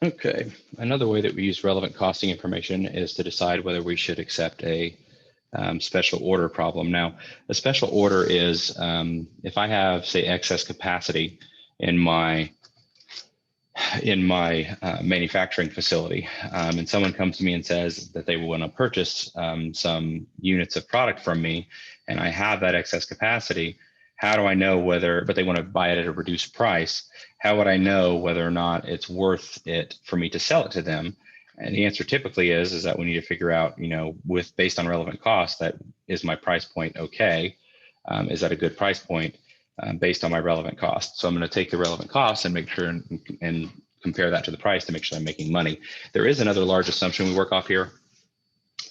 Okay, another way that we use relevant costing information is to decide whether we should accept a special order problem. Now, a special order is if I have, say, excess capacity in my manufacturing facility, and someone comes to me and says that they want to purchase some units of product from me, and I have that excess capacity, how do I know whether, but they want to buy it at a reduced price, how would I know whether or not it's worth it for me to sell it to them? And the answer typically is that we need to figure out, based on relevant cost, that is my price point okay? Is that a good price point? Based on my relevant cost. So I'm going to take the relevant costs and make sure and compare that to the price to make sure I'm making money. There is another large assumption we work off here.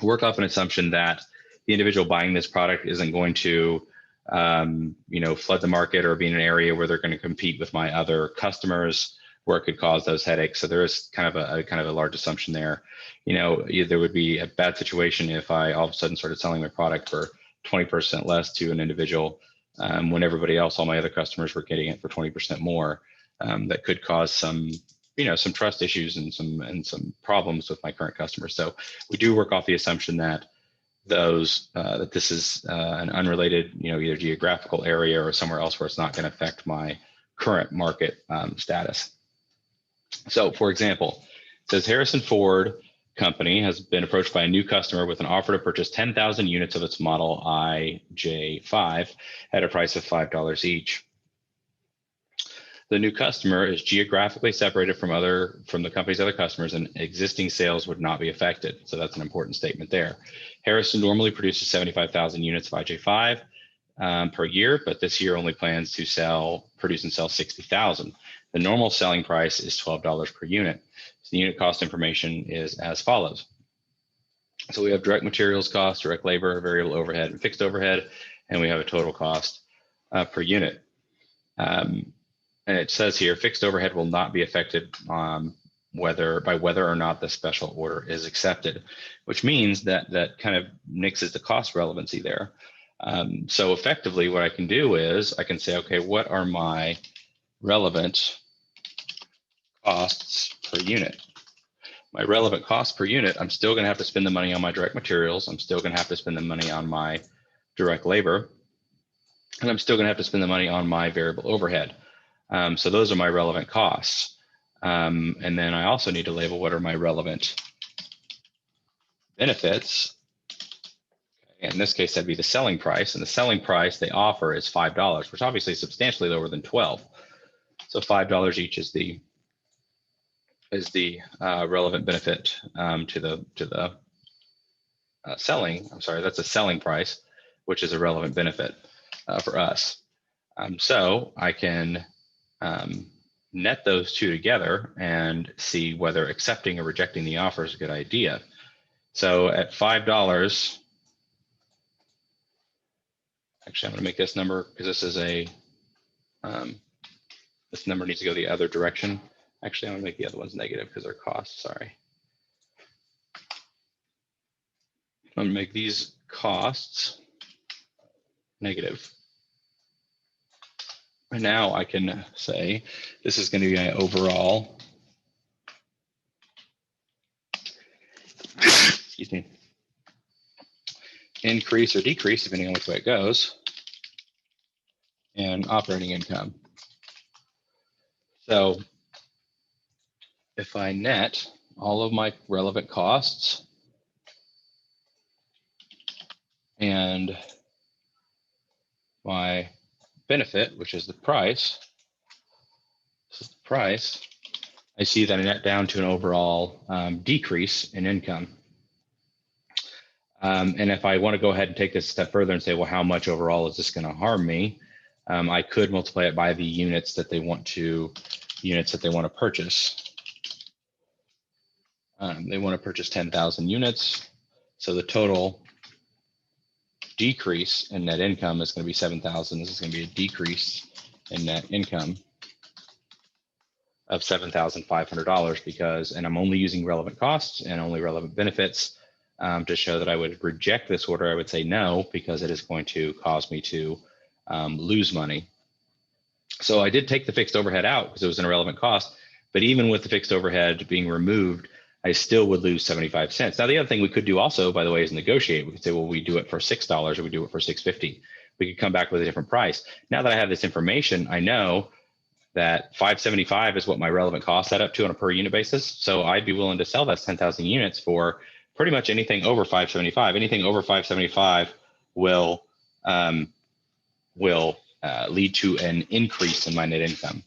We work off an assumption that the individual buying this product isn't going to flood the market or be in an area where they're going to compete with my other customers where it could cause those headaches. So there is kind of a large assumption there. There would be a bad situation if I all of a sudden started selling my product for 20% less to an individual when everybody else, all my other customers were getting it for 20% more. That could cause some trust issues and some problems with my current customers. So we do work off the assumption that that this is an unrelated, either geographical area or somewhere else where it's not going to affect my current market status. So, for example, it says Harrison Ford Company has been approached by a new customer with an offer to purchase 10,000 units of its model IJ5 at a price of $5 each. The new customer is geographically separated from the company's other customers, and existing sales would not be affected. So that's an important statement there. Harrison normally produces 75,000 units of IJ5 per year, but this year only plans to produce and sell 60,000. The normal selling price is $12 per unit. So the unit cost information is as follows. So we have direct materials cost, direct labor, variable overhead, and fixed overhead, and we have a total cost per unit. And it says here, fixed overhead will not be affected by whether or not the special order is accepted, which means that kind of nixes the cost relevancy there. So effectively, what I can do is I can say, okay, what are my relevant costs per unit? My relevant cost per unit, I'm still going to have to spend the money on my direct materials. I'm still going to have to spend the money on my direct labor, and I'm still going to have to spend the money on my variable overhead. So those are my relevant costs. And then I also need to label what are my relevant benefits. In this case, that'd be the selling price, and the selling price they offer is $5, which obviously is substantially lower than 12. So $5 each is the relevant benefit to the selling. I'm sorry, that's a selling price, which is a relevant benefit for us. So I can net those two together and see whether accepting or rejecting the offer is a good idea. So at $5. Actually, I'm going to make this number because this is this number needs to go the other direction. Actually, I'm going to make the other ones negative because they're costs. Sorry. I'm going to make these costs negative. And now I can say this is going to be my overall, excuse me, increase or decrease, depending on which way it goes, in operating income. So if I net all of my relevant costs and my benefit, which is the price, this is the price, I see that I net down to an overall decrease in income. And if I want to go ahead and take this a step further and say, well, how much overall is this going to harm me? I could multiply it by the units that they want to purchase. They want to purchase 10,000 units. So the total decrease in net income is going to be 7,000. This is going to be a decrease in net income of $7,500 because, and I'm only using relevant costs and only relevant benefits to show that I would reject this order. I would say no, because it is going to cause me to lose money. So I did take the fixed overhead out because it was an irrelevant cost, But even with the fixed overhead being removed, I still would lose 75 cents. Now, the other thing we could do also, by the way, is negotiate. We could say, well, we do it for $6 or we do it for $6.50. We could come back with a different price. Now that I have this information, I know that 575 is what my relevant costs add up to on a per unit basis. So I'd be willing to sell that 10,000 units for pretty much anything over 575. Anything over 575 will lead to an increase in my net income.